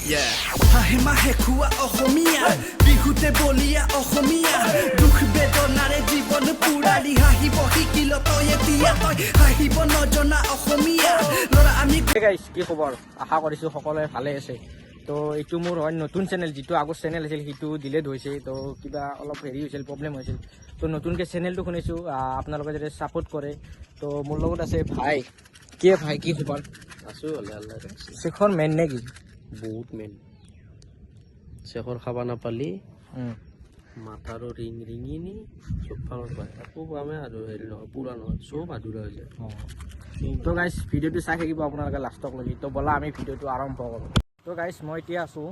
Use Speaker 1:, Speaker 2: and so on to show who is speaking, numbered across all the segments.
Speaker 1: হাঁহে মাহে খোৱা অসমীয়া বিহুতে বলিয়া অসমীয়া দুখ বেদনাৰে জীৱন পুৰাৰি হাঁহিব শিকিল তই এতিয়া তই হাঁহিব নজনা অসমীয়া ল'ৰা আমি
Speaker 2: গাইছ কি খবৰ আশা কৰিছোঁ সকলোৱে ভালে আছে তো এইটো মোৰ হয় নতুন চেনেল যিটো আগৰ চেনেল আছিল সেইটো ডিলেট হৈছে তো কিবা অলপ হেৰি হৈছিল প্ৰব্লেম হৈছিল তো নতুনকৈ চেনেলটো শুনিছোঁ আপোনালোকে যদি ছাপোৰ্ট কৰে তো মোৰ লগত আছে ভাই কি খবৰ
Speaker 3: আছোঁ ভালে আল্লাহ
Speaker 2: শেখৰ মেইন নে কি
Speaker 3: বহুত মেইন চেখৰ খাব নাপালি মাথাৰো ৰিঙি নি চব ফালৰ পৰা একো কামে আৰু হেৰি নহয় পূৰা নহয় চব আধৰুৱা হৈ যায়
Speaker 2: তো গাইছ ভিডিঅ'টো চাই থাকিব আপোনালোকে লাষ্টক লাগি তো ব'লা আমি ভিডিঅ'টো আৰম্ভ কৰোঁ তো গাইছ মই এতিয়া আছোঁ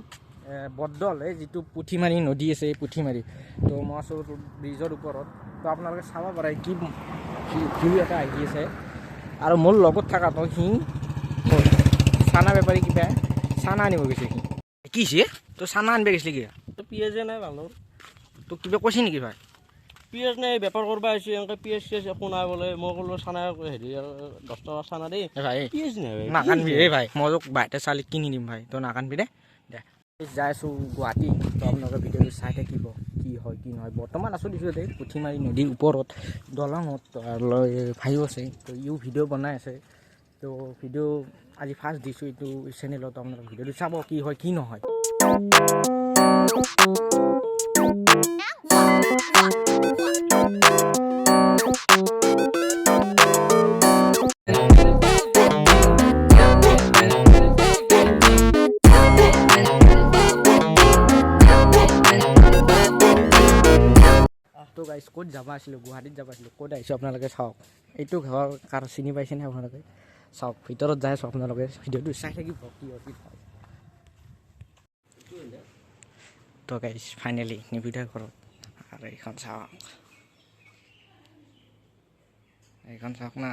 Speaker 2: বৰদল এই যিটো পুঠিমাৰী নদী আছে এই পুঠিমাৰী তো মই আছোঁ ব্ৰিজৰ ওপৰত তো আপোনালোকে চাব পাৰে কি ভিউ এটা আহি আছে আৰু মোৰ লগত থকাটো সি চানা বেপাৰী কিবা চানা আনিব গৈছে সি কি হৈছে তো চানা আনিব গৈছিলে কিবা
Speaker 3: পিঁয়াজে নাই ভালৰ
Speaker 2: তোক কিবা কৈছে নেকি ভাই
Speaker 3: পিঁয়াজ নাই বেপাৰ কৰিব আহিছোঁ এনেকৈ পিঁয়াজ চিয়াজ একো নাই বোলে মই ক'লোঁ চানা হেৰি 10 টকা চানা দেই
Speaker 2: ভাই
Speaker 3: পিঁয়াজ নাই
Speaker 2: নাকানবি এই ভাই মই তোক বাইতে চালি কিনি দিম ভাই তই নাকানবি দে যাই আছোঁ গুৱাহাটী তো আপোনালোকে ভিডিঅ'টো চাই থাকিব কি হয় কি নহয় বৰ্তমান আছোঁ দিছোঁ দেই পুঠিমাৰী নদীৰ ওপৰত দলঙত ভাইও আছে তো ইও ভিডিঅ' বনাই আছে তো ভিডিঅ' আজি ফাৰ্ষ্ট দিছোঁ এইটো চেনেলত আপোনালোকে ভিডিঅ'টো চাব কি হয় কি নহয় তো গাইছ ক'ত যাব আছিলোঁ গুৱাহাটীত যাব আছিলোঁ ক'ত আহিছোঁ আপোনালোকে চাওক এইটো ঘৰ কাৰ চিনি পাইছেনে আপোনালোকে চাওক ভিতৰত যাই আছোঁ আপোনালোকে ভিডিঅ'টো চাই থাকিব কি হয় কি হয় তো গাইছ ফাইনেলি নিবিদা ঘৰত আৰু এইখন চাওক না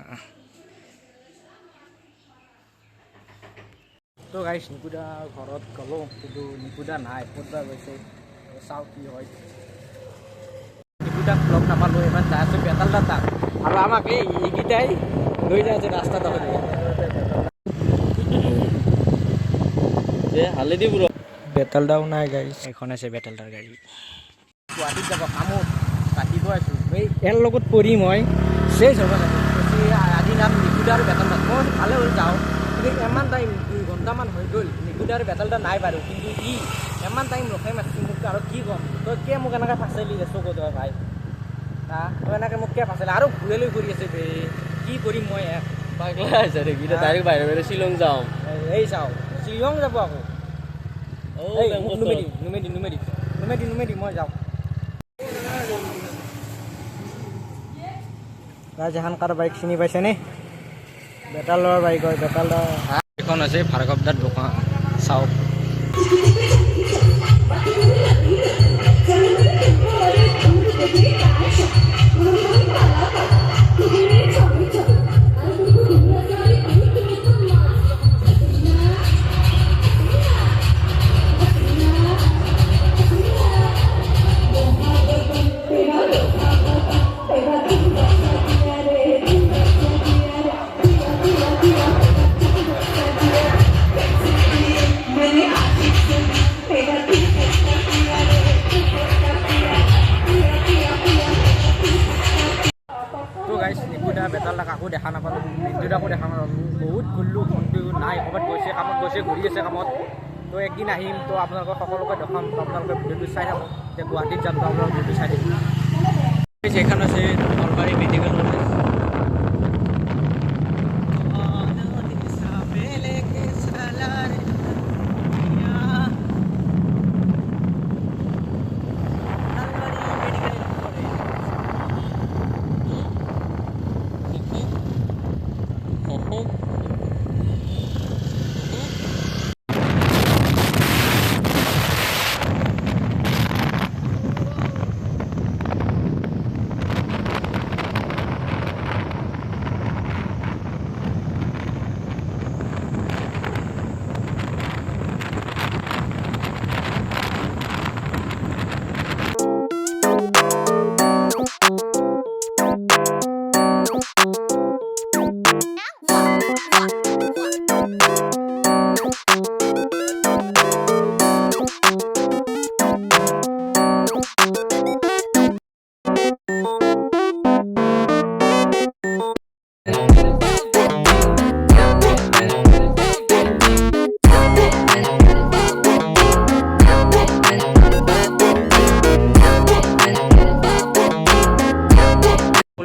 Speaker 2: তো গাইছ নিকুদা ঘৰত গ'লোঁ কিন্তু নিকুদা নাই ক'তবা গৈছে চাওক কি হয় নিকুদাক লগ নাপালোঁ ইমান যাই আছোঁ বেতাল তাক আৰু আমাক এইকেইটাই লৈ যায় আছে ৰাস্তাত
Speaker 3: হালেদি বুঢ়
Speaker 2: বেতালদাও নাই গাড়ী এখন আছে বেতালদাৰ গাড়ী গুৱাহাটীত যাব কামত ৰাতিপুৱা আছোঁ এই ইয়াৰ লগত পঢ়ি মই চেছ হ'ব লাগে আজি নাম নিকুদা আৰু বেতালদা মই ভালে হ'ল যাওঁ কিন্তু ইমান টাইম 2 ঘণ্টামান হৈ গ'ল নিকুদা আৰু বেতালদা নাই বাৰু কিন্তু ইমান টাইম ৰখাই মাতিছোঁ মোক আৰু কি ক'ম তই কিয় মোক এনেকৈ ফাঁচাইলি চকুত তই ভাই তই এনেকৈ মোক কিয় ফাঁচাইলি আৰু ঘূৰাই লৈ ঘূৰি আছে বে কি কৰিম মই
Speaker 3: পাগলা হৈছে নেকি ডাইৰেক্ট বাহিৰে শ্বিলং যাওঁ
Speaker 2: এই চাওঁ শ্বিলং যাব আকৌ নুমেদি মই যাওঁ ৰাজহান কাৰ বাইক চিনি পাইছেনে বেতালৰ বাইক হয় বেতালৰ এখন আছে ভাৰ্গৱদাৰ দোকান চাওক নিকুদা বেতালদাক আকৌ দেখা নাপালোঁ বিদ্যুৎ দেখা নাপালোঁ বহুত ঘূৰিলোঁ কিন্তু নাই ক'ৰবাত গৈছে কামত গৈছে ঘূৰি আছে কামত তো একদিন আহিম তো আপোনালোকক সকলোকে দেখাম তো আপোনালোকে ভিডিঅ'টো চাই থাকক এতিয়া গুৱাহাটীত যাম তো আপোনালোকে ভিডিঅ'টো চাই থাকিব এইখন আছে নলবাৰী মেডিকেল কলেজ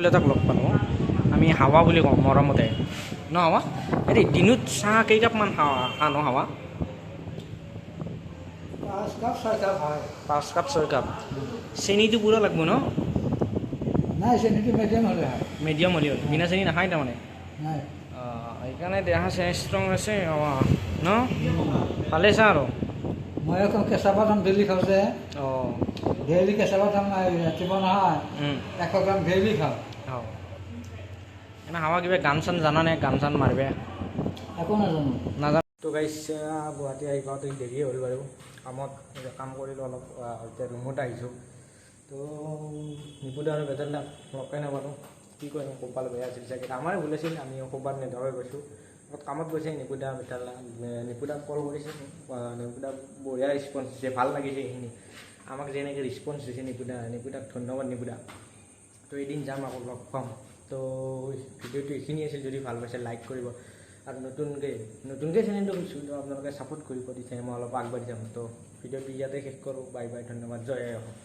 Speaker 2: এটাক লগ পালোঁ আমি হাৱা বুলি কওঁ মৰমতে ন হাৱা হেৰি দিনত চাহ কেইকাপমান আনো হাৱা
Speaker 1: 5 কাপ 6 কাপ হয়
Speaker 2: 5 কাপ 6 কাপ চেনিটো পুৰা লাগব ন
Speaker 1: নাই চেনিটো মিডিয়াম হ'লে হয়
Speaker 2: মিডিয়াম হ'লে হ'ল বিনা চেনি নাখায় তাৰমানে
Speaker 1: নাই
Speaker 2: সেইকাৰণে দেহা ষ্ট্ৰং আছে ন ভালে চা আৰু
Speaker 1: মই এখন কেঁচা বাদাম ডেইলি খাওঁ যে
Speaker 2: অঁ
Speaker 1: ডেইলি কেঁচা বাদাম ৰাতিপুৱা নহয় 100 গ্ৰাম ডেইলি খাওঁ
Speaker 2: এনে হাৱা কিবা গান চান জানানে গান চান মাৰিবে
Speaker 1: একো নাজানো
Speaker 2: নাজানো তো গাইছ গুৱাহাটী আহি পাওঁতে দেৰিয়ে হ'ল বাৰু কামত কাম কৰিলোঁ অলপ এতিয়া ৰুমত আহিছোঁ তো নিপুদা আৰু বেটেলদাক লগাই নাপালোঁ কি কৰিম কপাল বেয়া আছিল চাগে আমাৰে ভুল আছিল আমি ক'ৰবাত নেদেখাই গৈছোঁ কামত গৈছে নিপুদা বেটেলদা নিপুদাক কল কৰিছে নিপুদাক বঢ়িয়া ৰেচপন্স দিছে ভাল লাগিছে এইখিনি আমাক যেনেকৈ ৰেচপন্স দিছে নিপুদাক ধন্যবাদ নিপুদা তো এদিন যাম আকৌ লগ পাম তো ভিডিঅ'টো এইখিনি আছিল যদি ভাল পাইছে লাইক কৰিব আৰু নতুনকৈ চেনেলটো খুলিছোঁ তো আপোনালোকে ছাপোৰ্ট কৰিব দিছে মই অলপ আগবাঢ়ি যাম তো ভিডিঅ'টো ইয়াতে শেষ কৰোঁ বাই বাই ধন্যবাদ জয় আই অসম